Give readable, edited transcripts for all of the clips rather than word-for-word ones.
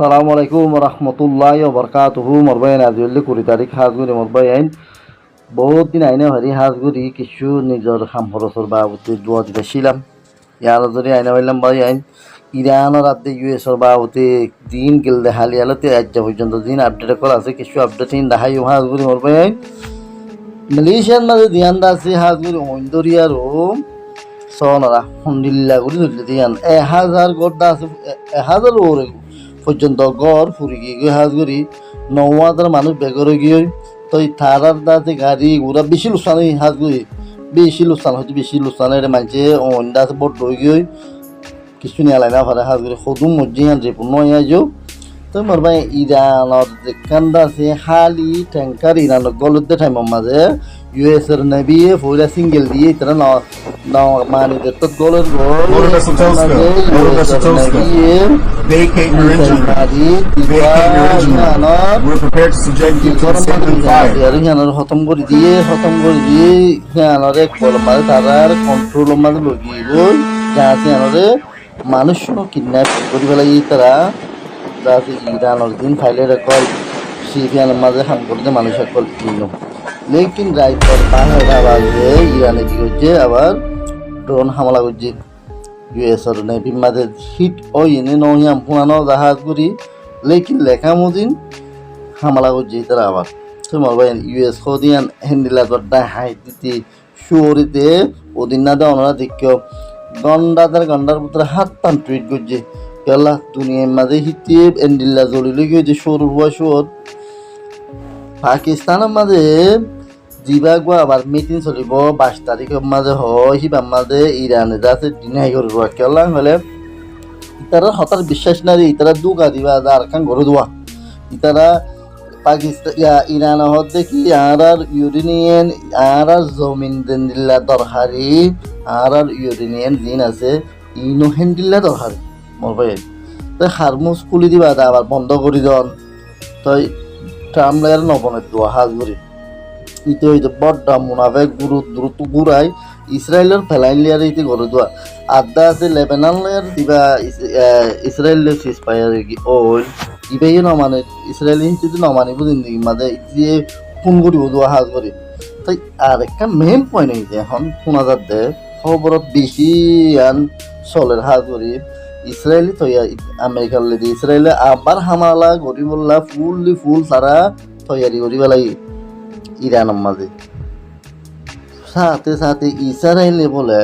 সালামু আলাইকুম রহমতুল্লাহ বরকাতুহু মরবাইন আজিউল্লি 20 তারিখ হাজগুড়ি মরবাইন বহুত দিন আইনে হারি হাজগুড়ি কিছু নিজের খাম খরচর বাবুতে দোয়া দিতেছিলাম ইয়ার যদি আইনে হইলাম বাই আইন ইরানের আদে ইউএসর বাবুতে দিন গেল দেখালি আলোতে আজ পর্যন্ত দিন আপডেট করা আছে কিছু আপডেট দেখাই হাজগুড়ি মরবাইন মালয়েশিয়ার মাঝে দিয়ান আছে হাজগুড়ি ওইন্দরিয়ার সনারা হন্দিল্লা করে ধরলে দিয়ান 1000 গড় আছে 1000 ওরে পর্যন্ত গড় ফুরি গিয়ে হাজগুড়ি 9000 মানুষ বেগরে গিয়ে তো থারার দাতে গাড়ি ঘোড়া বেশি লোকসান হাজগুড়ি বেশি লোকসান হচ্ছে বেশি লোকসান এটা মানছে অন্ডা আছে বড় রয়ে গিয়ে কিছু নিয়ে আলাই না পারে হাজগুড়ি সদুম মজ্জি আন যে পূর্ণ আইজো তো মরবাই ইরানের যে কান্দা আছে হালি ট্যাঙ্কার ইরানের গলুদ্দে টাইমের মাঝে ইউএসের নেভি ফুরা সিঙ্গেল দিয়ে তারা মানে তো গলের Vacate your engine. Vacate your engine. We're prepared to subject you to the sacred fire. খতম করে দিয়ে হিয়ানরে কলমারে তারার কন্ট্রোল মাঝে লগিব যা আছে হিয়ানরে মানুষ কিডন্যাপ করি ফেলাই তারা যা আছে ইরানের দিন ফাইলে রেকল সিরিয়ানের মাঝে হাম করতে মানুষ কল কিনো লেকিন রাইতর পাহাড় আবাজে ইরানে কি হচ্ছে আবার ড্রোন হামলা করছে ইউএসর নেভির মাঝে হিট ওই এনে নহিয়াম পুরানো জাহাজ করি লেকিন লেখা মদিন হামলা করছে তারা আবার তোমার ভাই ইউএস খদিয়ান হ্যান্ডিলা গড্ডা হাই দিতে শুয়ারিতে ওদিন না দেওয়া ওনারা দেখিও গন্ডার ভিতরে হাত টান টুইট করছে কেলা দুনিয়ার মাঝে হিতে হ্যান্ডিলা জ্বলিলে গিয়ে শুয়ার হওয়া শুয়ার পাকিস্তানের মাঝে জিবাগ আবার মিটিং চলিব 22 তারিখের মাঝে হয় হিবার মাঝে ইরানে যাতে ডিনাই করব কেলা হলে ইতারা হতার বিশ্বাস নারী ইতারা দুগা দিবা আর কান ঘরে দোয়া ইতারা পাকিস্তান ইরান হত দেখি আর ইউরেনিয়ান আর জমিন দেন দিল্লা দরকারি আর ইউরেনিয়ান দিন আছে ইনো হ্যান্ডিল্লা দরকারি মোর ভাই তো হারমুজ খুলি দিবা আবার বন্ধ করে দন তাই ট্রামলার নবনের দোয়া হাজগুড়ি ইতে হইতে বড্ড মুনাফে দ্রুত ঘুরাই ইসরায়েলের ফেলাইলিয়ার ইতে ঘরে দোয়া আদা আছে লেবাননের দিবা ইসরায়েলের সিজফায়ার ওই ইবাই নমানে ইসরায়েলি হিসেবে নমানি বুঝিন মাঝে যে ফোন করিব দোয়া হাজগুড়ি তাই আর একটা মেইন পয়েন্ট হইতে এখন শোনা যাচ্ছে খবরত বেশি আন চলের হাজগুড়ি ইসরায়েলি তৈয়া আমেরিকার লেদি ইসরায়েলে আবার হামালা গরিবল্লা ফুল তারা তৈয়ারি করিব লাগে ইরানের মাঝে সাথে ইসরায়েলে বলে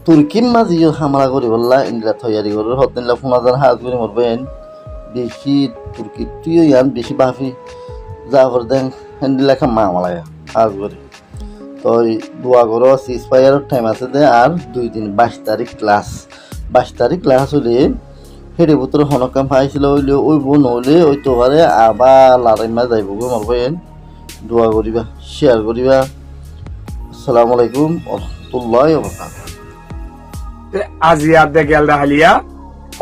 তুর্কির মাঝেও হামলা করিবল্লা ইন্দিরা তৈয়ারি করে হতনিলা 5000 হাজ করে মরবেন বেশি তুর্কি তুইও ইয়ান বেশি বাফি যা করে দেন হ্যান্ডিলা খা মামলায় হাজ করে তো দোয়া করো সিজফায়ারের টাইম আছে দে আর 2 দিন 22 তারিখ ক্লাস হলে হেরে ভিতরে হনকাম পাইছিল হইলে ওই বোন হলে ওই তোহারে আবার লড়াইমা যাইব গো মরবেন দোয়া করিবা শেয়ার করিবা আসসালামু আলাইকুম ওয়া রাহমাতুল্লাহি ওয়া বারাকাতুহু আজিয়া দে গেল হালিয়া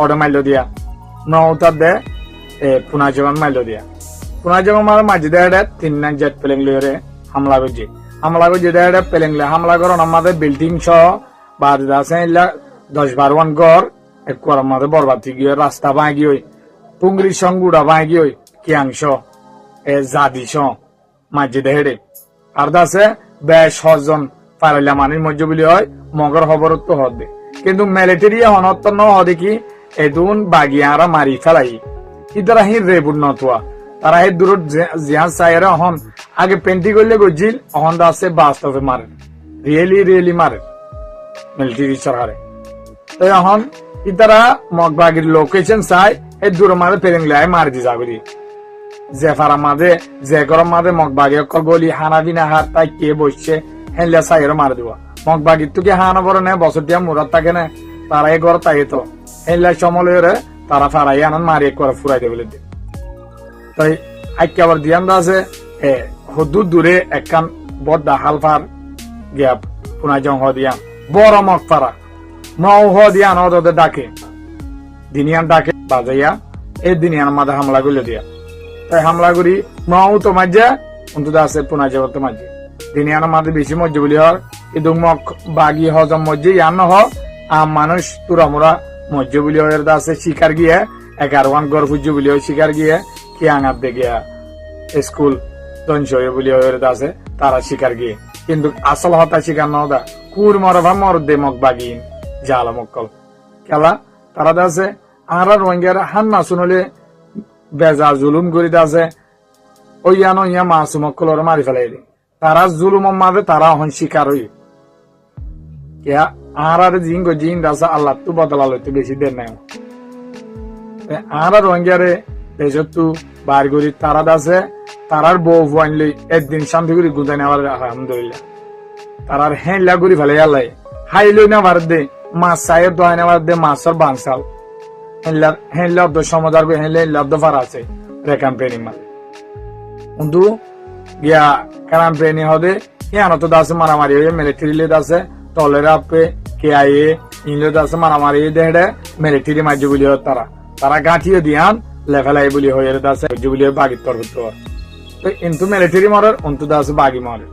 অর্ডার মাইলো দিয়া নওতা দে পুনা জবান মাইলো দিয়া পুনা জবান মার মাঝে দে 3 নাক জেট প্লেন লরে হামলা করছে দে প্লেন লে হামলা করন আমাদের বিল্ডিং সহ বাদ আছে 10-12 ঘর একবার আমাদের বরবাদ গিয়ে রাস্তা ভাঙি হই পুঙ্গরি সঙ্গুড়া ভাঙি হই কিয়াংশ জাদিস মাঝে দেহেড়ে আর দাসে বেশ 6 জন পারাইলা মানির মধ্যে বলি হয় মগর খবরত হদে কিন্তু মিলিটারি হনত ন হদে কি এদুন বাগিয়ারা মারি ফেলাই ইতারা হি রেবুর নতুয়া তারা হে দূর জিয়ান সাইরা হন আগে পেন্টি করলে গজিল হন দাসে বাস্তবে মারে রিয়েলি মারে মিলিটারি সরকারে তো এখন ইতারা মগবাগির লোকেশন চাই এই দূর মাঝে পেরেংলাই মারি দি যাবি যে ফারা মাঝে যে গরম মাঝে মগবাগি অকল গলি হানা বিনা হার তাই কে বসছে হেনলে সাইরে মারি দেওয়া মগবাগির তো কি হানা বড় নে বছর দিয়া মুরাত থাকে না তারা এই ঘর তাই তো হেনলে সমলে তারা ফারাই আনন্দ মারি একবার ফুরাই দেবে তাই আজকে আবার দিয়ান আছে হদুর দূরে একখান বড় হালফার গিয়া পুনা জং দিয়া বড় মগ ফারা নৌ দিয়া নদে ডাকে দিনিয়ান ডাকে বাজাইয়া এই দিনিয়ান মাঝে হামলা করলে দিয়া তাই হামলা করি নৌ তো মাঝে অন্তত আছে পুনা জগৎ তো মাঝে দিনিয়ান মাঝে বেশি মজ্জে বলি হর কিন্তু মগ বাগি হজম মজ্জে ইয়ান নহ আম মানুষ তুরা মোরা মজ্জে বলি আছে শিকার গিয়ে 11 গড় পুজো বলি শিকার গিয়ে কি আঙাত দে গিয়া স্কুল ধ্বংস হয়ে বলি আছে তারা শিকার গিয়ে কিন্তু আসল হতা শিকার না হতা কুর মরভা মর দে মক বাগিন জাল মক্কল খেলা তারা আছে আর রোহিঙ্গার হান না শুনলে বেজা জুলুম করি আছে ওই আনো ইয়া মাসুম মক্কল মারি ফেলাই তারা জুলুম মাঝে তারা হন শিকার হই কেয়া আর জিন আছে আল্লাহ তু বদলা লইতে বেশি দেন নাই আর রোহিঙ্গারে দেশত তু বার করি তারা আছে তারার বউ ফুয়াইলে একদিন শান্তি করে গুদাই নেওয়ার আলহামদুলিল্লাহ তারার হেলা করি ফেলে আল্লাহ হাই লই না ভারত দে মাছ চায়ের দোয়াই নেওয়ার দে মাছের বাংসাল হেলা অব্দ সমুদার হেলা অব্দ ফার আছে রে ক্যাম্পেনিং মানে কিন্তু গিয়া ক্যাম্পেনিং হদে ইয়ান তো দাসে মারামারি হয়ে মিলিটারি লে দাসে তলের আপে কে আইয়ে ইনলে দাসে মারামারি দেড়ে মিলিটারি মাঝে বলি তারা তারা গাঁঠিয়ে দিয়ান লেভেলাই বলি হয়ে দাসে বলি বাগির তর হতো তো কিন্তু মিলিটারি মরার অন্তু দাসে বাগি মরে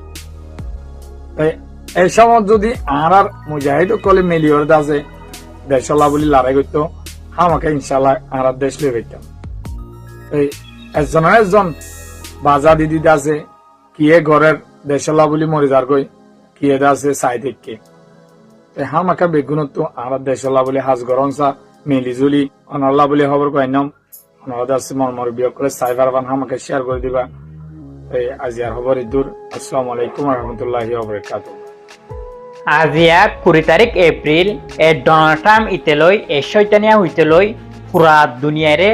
এই সময় যদি আর মুজাহিদ কলে মিলিয়র দাসে দেশলা বলি লড়াই করতো আমাকে ইনশাল্লাহ আর দেশ লিয়ে পেতাম এই একজন বাজা দিদি আছে কিয়ে ঘরের দেশলা বলি মরে যার গই কিয়ে দাসে সাই দেখকে হামাকা বেগুনত আর দেশলা বলি হাজ গরংসা মিলি জুলি অনল্লা বলি খবর কইনাম অনলা দাসে মরমর বিয়োগ করে সাইবার বান হামাকে শেয়ার করে দিবা এই আজিয়ার খবর ইদুর আসসালামু আলাইকুম ওয়া রাহমাতুল্লাহি ওয়া বারাকাতুহু আজিয়া 20 তারিখ এপ্রিল ডোনাল্ড ট্রাম্প ইতেলই শৈতানিয়া হইতেলই পুরা দুনিয়ারে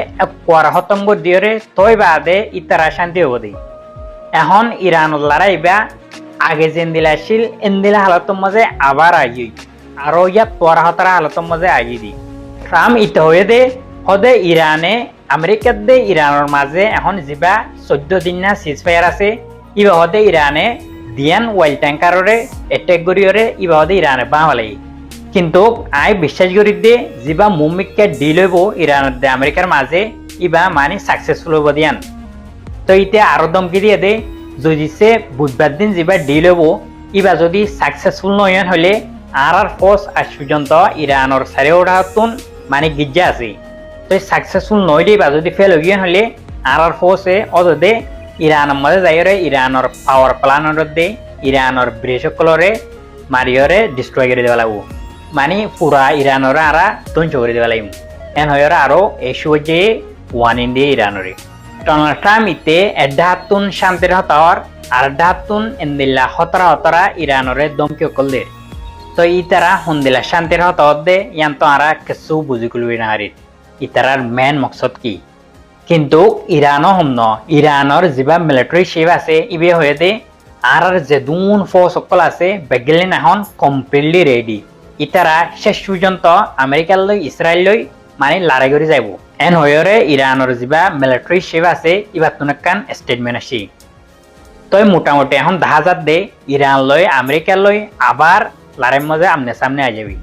পরা খতম করে দিয়রে তই বাদে ইতারা শান্তি হব দি এখন ইরান লড়াইবা আগে যেন দিলাছিল এন্দিলা হালতর মাঝে আবার আই আর ইয়া পরা হতারা হালতর মাঝে আই দি ট্রাম্প ইতে হয়ে দে হদে ইরানে আমেরিকার দে ইরানের মাঝে এখন যা 14 দিন না সিজফায়ার আছে ইবা হদে ইরানে দিয়ান ওয়েল ট্যাঙ্কাররে এটেক করিয়রে ইবা হদে ইরানে বাঙালি কিন্তু আই বিশ্বাস করি দে যা মুমিককে ডিল হইব ইরানের দে আমেরিকার মাঝে ইবা মানে সাকসেসফুল হইব দিয়ান তো ইতে আরো দমকি দিয়ে দে যদি সে বুধবার দিন যা ডিল হইব ইবা যদি সাকসেসফুল নয়ন হলে আর ফোর্স আজ পর্যন্ত ইরানের সারে ওঠাতুন মানে গিজ্জা আছে তো সাকসেসফুল নয় দে বা যদি ফেল হইন হলে আর ফোর্সে অদে ইরানের মাঝে যাইরে ইরানের পাওয়ার প্ল্যান্টর দে ইরানের ব্রিজসকলরে মারিয়রে ডিস্ট্রয় করে দেওয়া লাগবো মানে পুরা ইরানের আরা ধ্বংস করে দেওয়া লাগবে এন হয়রা আরো এসু যে ওয়ান ইন্ডিয়া ইরানরে ডোনাল্ড ট্রাম্প ইতে এডাহাতুন শান্তির হতাওয়ার আর এডাহাতুন এন্দিল্লা হতরা ইরানরে দমকি অকলদের তো ইতারা হন্দিলা শান্তির হতাওয়ার দে ইয়ান তো আরা কিছু বুঝি কুলবি না হারিত ইতারার মেন মকসদ কি কিন্তু ইরানও হমন ইরানের যা মিলিটারি শেপ আছে ইবে হয়ে দে আর যে দুন ফোর্স সকল আছে বেগেলিন এখন কমপ্লিটলি রেডি ইতারা শেষ পর্যন্ত আমেরিকার লই ইসরায়েল লই মানে লড়াই করে যাইব এন হয়ে ইরানের যা মিলিটারি শেপ আছে ইবার তুনকান স্টেটমেন্ট আসি তই মোটামুটি এখন দেখা যাত দে ইরান লই আমেরিকার লই আবার লড়াইয়ের মাঝে আমনে সামনে আ যাবি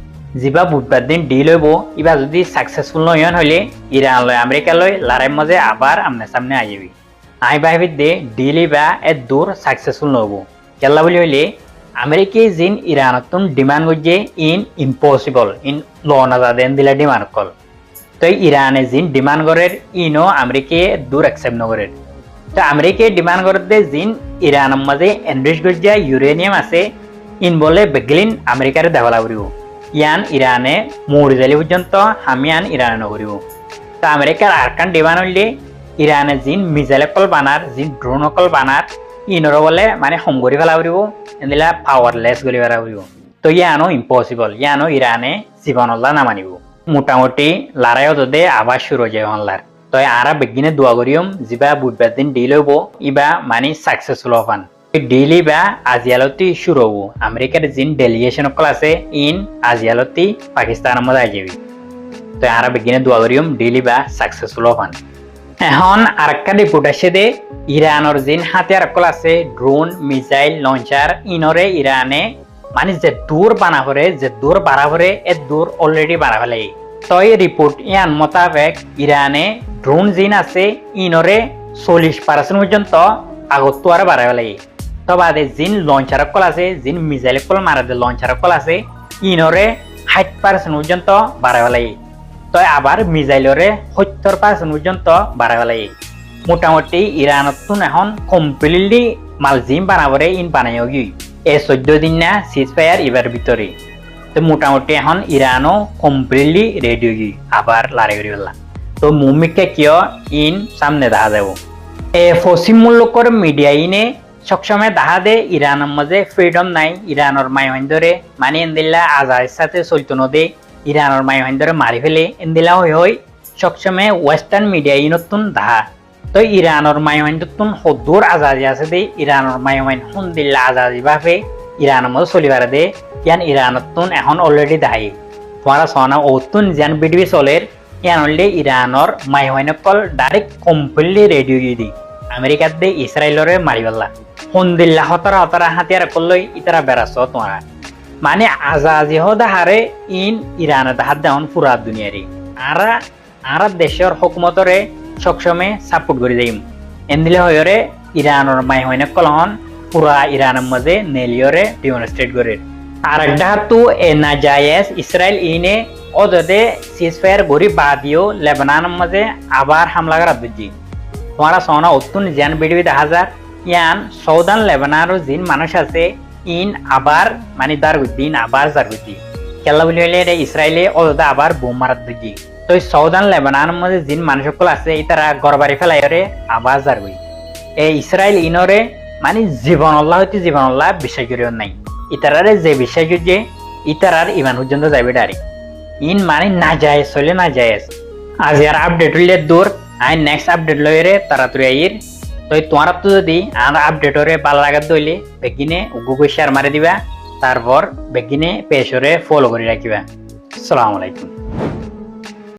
যা বুধবার দিন ডিল হইব ইবা যদি সাকসেসফুল নয়ন হইলে ইরান লয় আমেরিকা লয় লড়াইয়ের মাঝে আবার আমনে সামনে আ যাবি আই ভাবি দে ডিল ইবা এত দূর সাকসেসফুল নহব কেলা বলি হইলে আমেরিকায় জিন ইরানতুন ডিমান্ড করছে ইন ইম্পসিবল ইন ল না দেন দিলা ডিমান্ড কল তো ইরানে জিন ডিমান্ড করে ইনো আমেরিকায় দূর অ্যাকসেপ্ট নগরের তো আমেরিকায় ডিমান্ড করতে জিন ইরানের মাঝে এনরিচ করছে ইউরেনিয়াম আছে ইন বলে বেগলিন আমেরিকারে দেওয়া করিব ইয়ান ইরানে মরিজালি পর্যন্ত হামিয়ান ইরানে নগরিব তো আমেরিকার আরকান ডিমান্ড হইলে ইরানে জিন মিজাইল কল বানার জিন ড্রোন কল বানার ইনর বলে মানে হম করি ফেলা করিব এদিলা পাওয়ারলেস করি ফেলা করিব তো ইয়ানো ইম্পসিবল ইয়ানো ইরানে জীবনল্লা নামানিব মোটামুটি লড়াইও যদি আবার শুরু হয়ে যায় হল্লার তো আরা বেগিনে দোয়া করিম যা বুধবার দিন ডিল হইব ইবা মানে সাকসেসফুল হবান ডিলি বা আজিয়ালতি শুরু হব আমেরিকার জিন ডেলিগেশন সকল আছে ইন আজিয়ালতি পাকিস্তানের মধ্যে আই যাবি তো আরা বেগিনে দোয়া করিম ডিলি বা সাকসেসফুল হবান এখন আরেকটা রিপোর্ট আসে দে ইরানের জিন হাতিয়ার সকল আছে ড্রোন মিসাইল লঞ্চার ইনরে ইরানে মানে যে দূর বানা করে যে দূর বাড়া করে এ দূর অলরেডি বাড়া ফেলে তো এই রিপোর্ট ইয়ান মোতাবেক ইরানে ড্রোন জিন আছে ইনরে 40% পর্যন্ত আগত আর বাড়া ফেলে তো বাদে জিন লঞ্চার কল আছে জিন মিসাইল কল মারা দে লঞ্চার কল আছে ইনরে 60% পর্যন্ত বাড়া ফেলে তো তো আবার মিজাইলরে 70% পর্যন্ত বাড়াই পেলাই মোটামুটি ইরানত এখন কমপ্লিটলি মালজিম বানাবরে ইন বানাইও গিয়ে 14 দিন না সিজ ফায়ার এবার ভিতরে তো মোটামুটি এখন ইরানও কমপ্লিটলি রেডি হয়ে আবার লড়াই করে ফেললাম তো মুমিকে কিয় ইন সামনে দেখা যাব পশ্চিম মুলুকৰ মিডিয়া ইনে সবসময় দেখা দে ইরানের মাঝে ফ্রিডম নাই ইরানের মাইহন্দরে মানে এন্দিল্লা আজাদের সাথে চলতো নদে ইরানের মাইহন্দরে মারি ফেলে এন্দিল্লা হই সবসময় ওয়েস্টার্ন মিডিয়া ইনতুন দেখা তো ইরানের মাইহন্দতুন হদুর আজাদি আছে দে ইরানের মাইহন হুন্দিল্লা আজাদি ভাবে ইরানের মধ্যে চলিবার দে ইয়ান ইরানতুন এখন অলরেডি দায়ী তোমারা সনা ওতুন যেন বিডিবি চলের ইয়ান অলরেডি ইরানের মাইহনকল ডাইরেক্ট কমপ্লিটলি রেডি হয়ে দি আমেরিকাত দে ইসরায়েলরে মারি পেলা হুন্দিল্লা হতরা হতরা হাতিয়ার করলই ইতারা বেড়াছ তোমারা মানে আজাদি হদা হারে ইন ইরানের হাত দেওয়ান পুরা দুনিয়ারি আর দেশের হুকুমতরে সবসময় সাপোর্ট করে যাইম এন্দিলে হয়রে ইরানের মাইহনকল হন পুরা ইরানের মাঝে নেলিয়রে ডেমনস্ট্রেট করে আর একটা তো নাজায়েজ ইসরায়েল ইনে ওদে সিজফায়ার গরি বাদিও লেবাননের মাঝে আবার হামলা করা দিজি তোমারা সোনা অতুন জ্ঞান বিডিবি 1000 ইয়ান সৌদান লেবাননের জিন মানুষ আছে ইন আবার মানে দারগুদ্দিন আবার জারগুদ্দি খেলা বলি হলে ইসরায়েলে ওদে আবার বোম মারাত দিজি তো সৌদান লেবাননের মাঝে জিন মানুষ সকল আছে ইতারা গড়বাড়ি ফেলাইরে আবার জারগুই এই ইসরায়েল ইনরে মানে জীবন আল্লাহ হইতে জীবন আল্লাহ বিশ্বাস করিও নাই ইতারারে যে বিশ্বাস যে ইতারার ইমান পর্যন্ত যাবে ডাইরেক্ট ইন মানে না যায় চলে না যায় আজ আর আপডেট হইলে দূর আই নেক্সট আপডেট লইরে তাড়াতাড়ি আইর তো তোমার তো যদি আর আপডেটরে ভালো লাগাত দইলে বেগিনে গুগল শেয়ার মারি দিবা তারপর বেগিনে পেজরে ফলো করে রাখিবা আসসালামু আলাইকুম